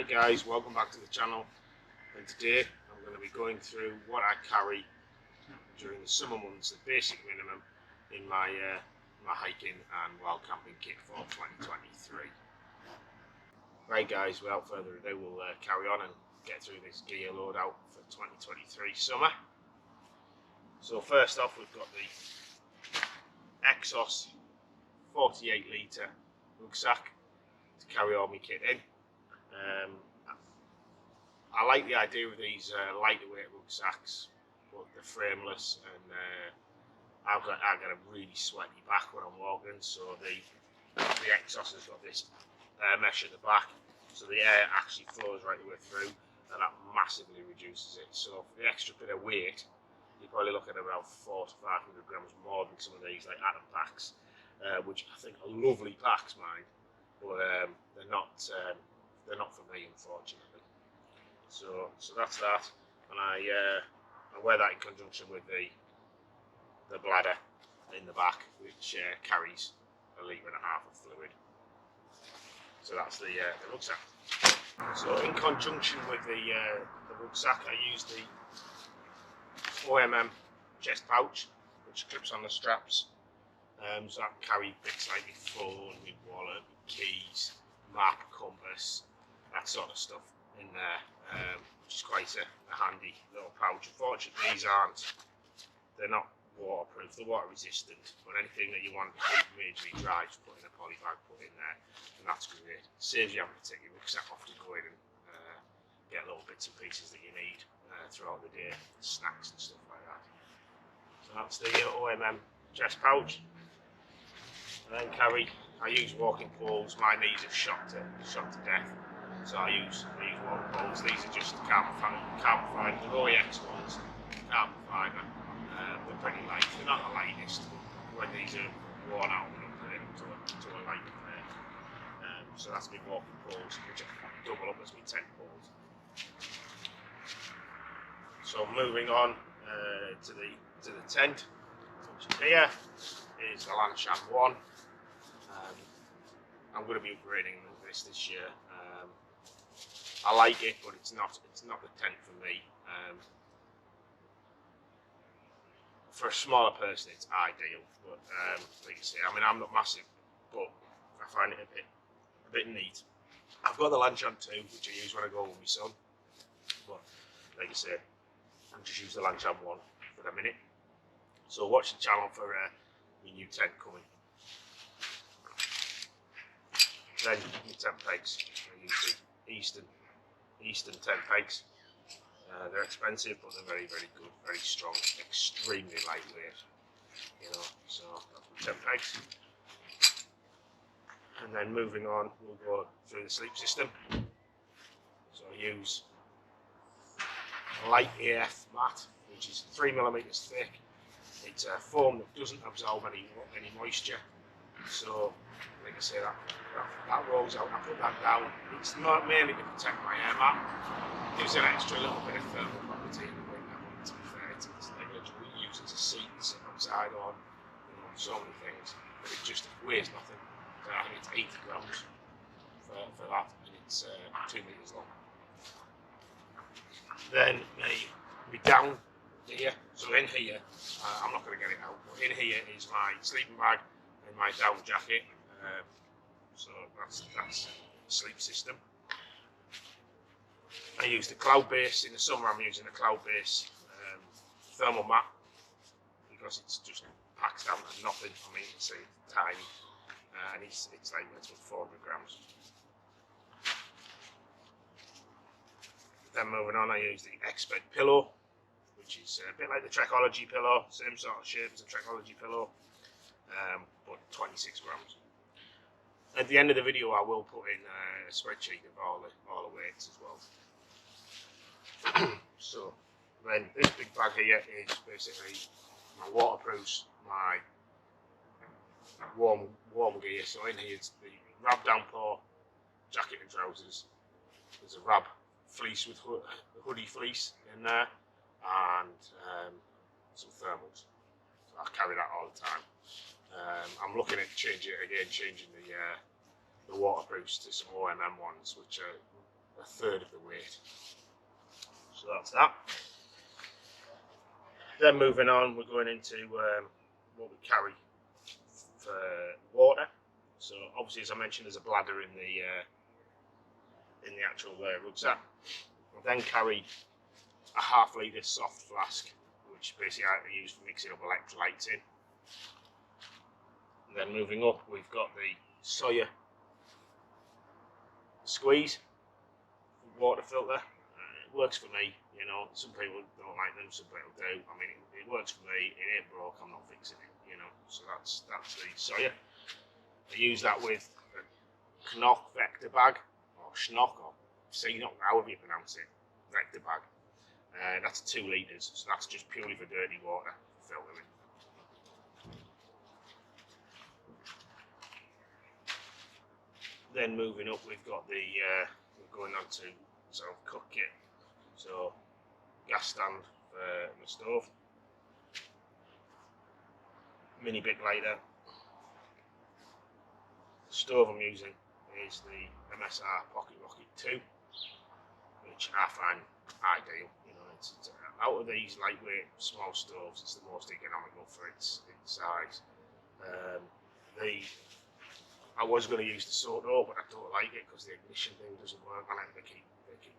Hi guys, welcome back to the channel, and today I'm going to be going through what I carry during the summer months, the basic minimum in my hiking and wild camping kit for 2023. Right guys, without further ado, we'll carry on and get through this gear loadout for 2023 summer. So first off, we've got the Exos 48 litre rucksack to carry all my kit in. I like the idea of these lighter weight rucksacks, but they're frameless, and I've got a really sweaty back when I'm walking, so the Exos has got this mesh at the back, so the air actually flows right the way through, and that massively reduces it. So for the extra bit of weight, you're probably looking at about 400 to 500 grams more than some of these like Atom packs, which I think are lovely packs, mind, but they're not for me, unfortunately. So that's that, and I wear that in conjunction with the bladder in the back, which carries 1.5 litres of fluid. So that's the rucksack. So in conjunction with the rucksack, I use the OMM chest pouch, which clips on the straps. So I can carry bits like my phone, my wallet, my keys, map, compass, that sort of stuff in there, which is quite a handy little pouch. Unfortunately, they're not waterproof, they're water resistant, but anything that you want to keep majorly dry, just put in a poly bag, put in there, and that's great. Saves you having to take your rucksack off to go in and get little bits and pieces that you need throughout the day, snacks and stuff like that. So that's the OMM chest pouch. And then I use walking poles. My knees have shot to death, so I use walking poles. These are just carbon fibre, the OEX ones, carbon fibre. They're pretty light. They're not the lightest, but when these are worn out, I'm put them to a light affair. So that's my walking poles, which I double up as my tent poles. So moving on to the tent, which here is the Lansham 1. I'm going to be upgrading this year. I like it, but it's not the tent for me. For a smaller person, it's ideal. But like I say, I mean, I'm not massive, but I find it a bit neat. I've got the Lansham 2, which I use when I go with my son. But like I say, I'll just use the Lansham 1 for a minute. So watch the channel for my new tent coming. Then my tent pegs. I use the Eastern tent pegs. They're expensive, but they're very, very good, very strong, extremely lightweight. So that's my tent pegs. And then moving on, we'll go through the sleep system. So I use a light AF mat, which is 3mm thick. It's a foam that doesn't absorb any moisture. So, like I say, that rolls out. I put that down. It's not mainly to protect my air mat. It gives an extra little bit of thermal property in the winter. To be fair, it's like we use it as a seat and sit outside on, so many things. But it just weighs nothing. So I think it's 80 grams for that, and it's 2 meters long. Then my down here. So in here, I'm not going to get it out, but in here is my sleeping bag and my down jacket. So that's the sleep system. I use the cloud base. In the summer, I'm using the cloud base thermal mat because it's just packs down to nothing. I mean, it's tiny, and it's like 400 grams. Then moving on, I use the Expert pillow, which is a bit like the Trekology pillow, same sort of shape as a Trekology pillow, but 26 grams. At the end of the video, I will put in a spreadsheet of all the weights as well. So then this big bag here is basically my waterproofs, my warm gear. So in here it's the Rab downpour jacket and trousers. There's a Rab fleece with hoodie fleece in there, and some thermals. So I carry that all the time. I'm looking at changing the waterproofs to some OMM ones, which are a third of the weight. So that's that. Then moving on, we're going into what we carry for water. So obviously, as I mentioned, there's a bladder in the actual rucksack. I then carry a ½ litre soft flask, which basically I use for mixing up electrolytes in. And then moving up, we've got the Sawyer squeeze water filter. It works for me, you know. Some people don't like them, some people do. I mean, it works for me. It ain't broke. I'm not fixing it, you know. So that's the Sawyer. I use that with a Knock Vector bag, or Schnock, or Knock, however you pronounce it, Vector bag. That's 2 litres, so that's just purely for dirty water filtering. Then moving up, we've got the we're going on to sort of cook kit. So gas stand for my stove, mini bit lighter. The stove I'm using is the MSR Pocket Rocket 2, which I find ideal. You know, it's out of these lightweight small stoves, it's the most economical for its size. I was going to use the Soto, but I don't like it because the ignition thing doesn't work on it. They keep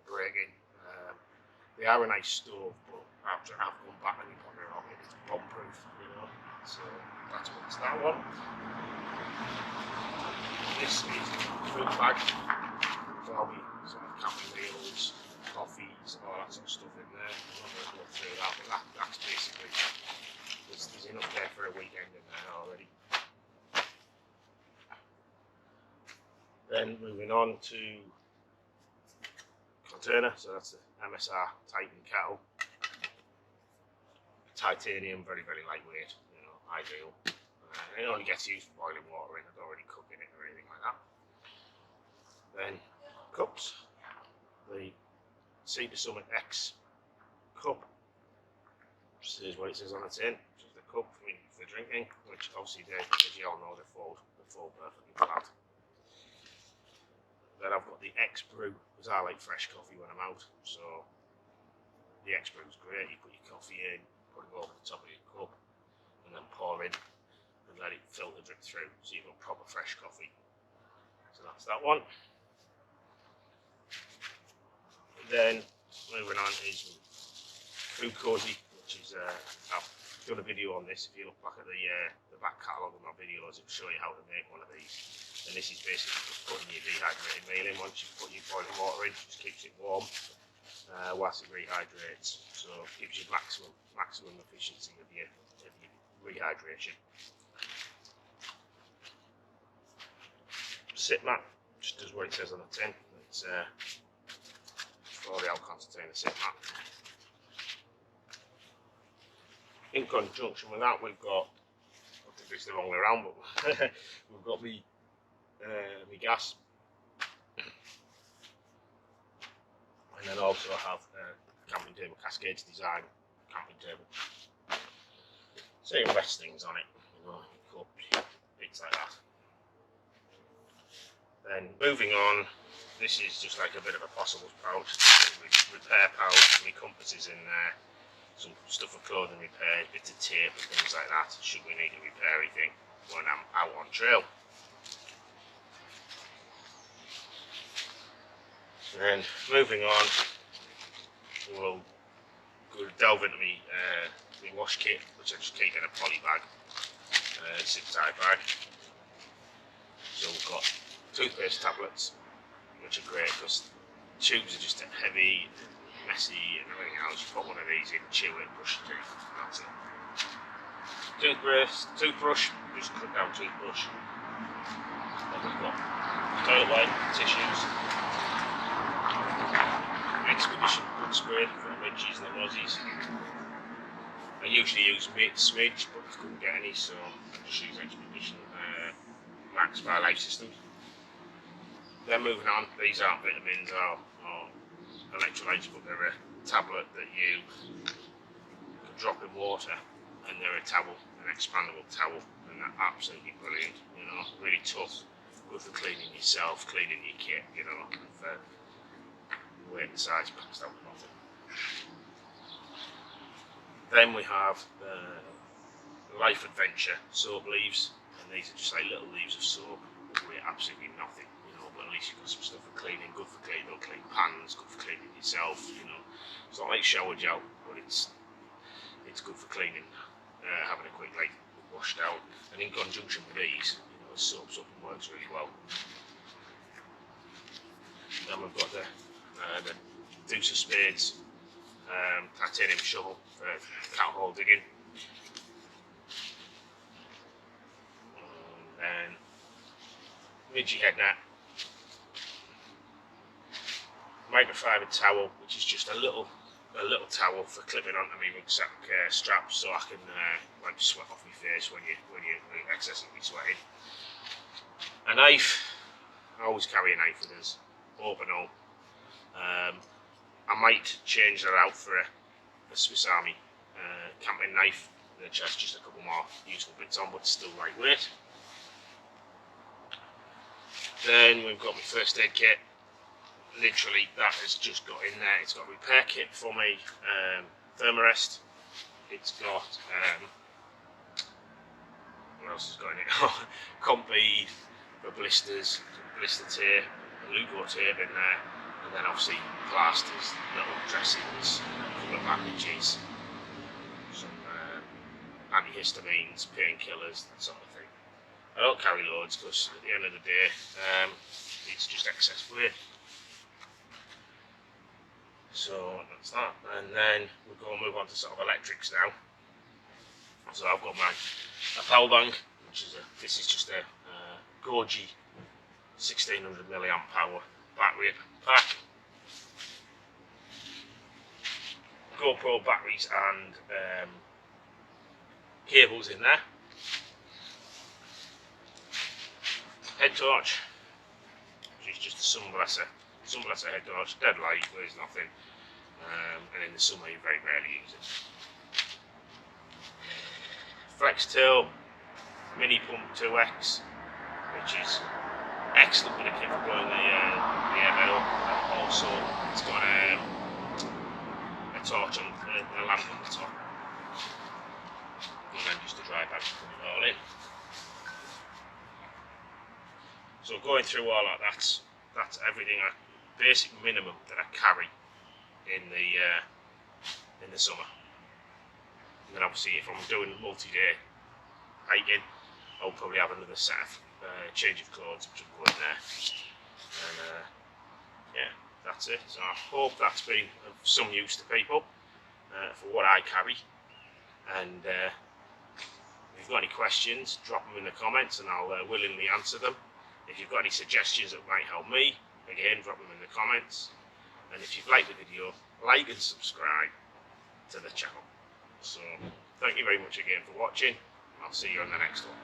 breaking. They are a nice stove, but after I've gone back and put it on, it's bomb-proof, you know. So that's that one. This is a food bag for all the sort of camping meals, coffees, all that sort of stuff in there. I'm not going to go through that, but that's basically, there's enough there for a weekend in there already. Then moving on to container, so that's the MSR Titan kettle. Titanium, very, very lightweight, you know, ideal. It only gets used for boiling water in, I don't really cook in it or anything like that. Then cups, the Sea to Summit X cup, this is what it says on the tin, which is the cup for drinking, which obviously as you all know, they fold perfectly flat. Then I've got the X Brew, because I like fresh coffee when I'm out, so the X Brew is great. You put your coffee in, put it over the top of your cup, and then pour in, and let it filter drip through, so you've got proper fresh coffee. So that's that one. And then moving on is Food Cozy, which is I've done a video on this. If you look back at the back catalogue of my videos, it'll show you how to make one of these. And this is basically just putting your dehydrated meal in. Once you put your boiling water in, just keeps it warm whilst it rehydrates. So it gives you maximum efficiency of your rehydration. Sit mat just does what it says on the tin. It's 40 ounce container sit mat. In conjunction with that, we've got, I think it's the wrong way around, but we've got my gas, and then also I have camping table, Cascades Design camping table. So you can rest things on it, you know, cups, bits like that. Then moving on, this is just like a bit of a possibles pouch, repair pouch, my compass is in there, some stuff for clothing repairs, bits of tape and things like that, should we need to repair anything when I'm out on trail. And then moving on, we'll delve into my wash kit, which I just keep in a poly bag, zip tie bag. So we've got toothpaste tablets, which are great because tubes are just heavy, messy and everything else. You put one of these in, chew it, brush your teeth, and that's it. Toothbrush, just cut down toothbrush. Then we've got toilet wipe, tissues, Expedition Good Spray for the midges and the mozzies. I usually use Smidge, but I couldn't get any, so I just use Expedition Max by Life Systems. Then moving on, these aren't vitamins or electrolytes, but they're a tablet that you can drop in water, and they're a towel, an expandable towel, and they're absolutely brilliant. You know, really tough, good for cleaning yourself, cleaning your kit. You know, inside's passed out with nothing. Then we have the Life Adventure soap leaves, and these are just like little leaves of soap that weigh absolutely nothing, you know, but at least you've got some stuff for cleaning, good for cleaning, they'll clean pans, good for cleaning yourself, you know. It's not like shower gel, but it's good for cleaning, having a quick like wash down, and in conjunction with these, you know, it soaps up and works really well. Then we've got the Deuce of Spades titanium shovel for cat hole digging. And then Midgie head net, microfiber towel, which is just a little towel for clipping onto my rucksack straps, so I can wipe sweat off my face when you're excessively sweating. A knife, I always carry a knife with us, open all. I might change that out for a Swiss Army camping knife, which has just a couple more useful bits on, but still lightweight. Then we've got my first aid kit. Literally, that has just got in there. It's got a repair kit for my thermarest. It's got what else has got in it? Compeed for blisters, blister tape, Lugo tape in there, and then obviously plasters, little dressings, a couple of bandages, some antihistamines, painkillers, that sort of thing. I don't carry loads because at the end of the day, it's just excess weight. So that's that, and then we're going to move on to sort of electrics now. So I've got a power bank, which is this is just a Gorgie 1600 milliamp hour battery pack. GoPro batteries and cables in there. Head torch, which is just a sunblesser head torch, dead light, weighs nothing, and in the summer you very rarely use it. Flex Till mini pump 2X, which is excellent with a kit for blowing the air bed up, and also it's got a torch on a lamp on the top, and then just a dry bag to put it all in. So going through all that, that's everything, basic minimum that I carry in the summer. And then obviously if I'm doing multi-day hiking, I'll probably have another set of change of clothes which will go in there. And yeah, that's it. So I hope that's been of some use to people for what I carry. And if you've got any questions, drop them in the comments and I'll willingly answer them. If you've got any suggestions that might help me, again, drop them in the comments. And if you've liked the video, like and subscribe to the channel. So, thank you very much again for watching. I'll see you on the next one.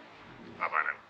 Bye bye now.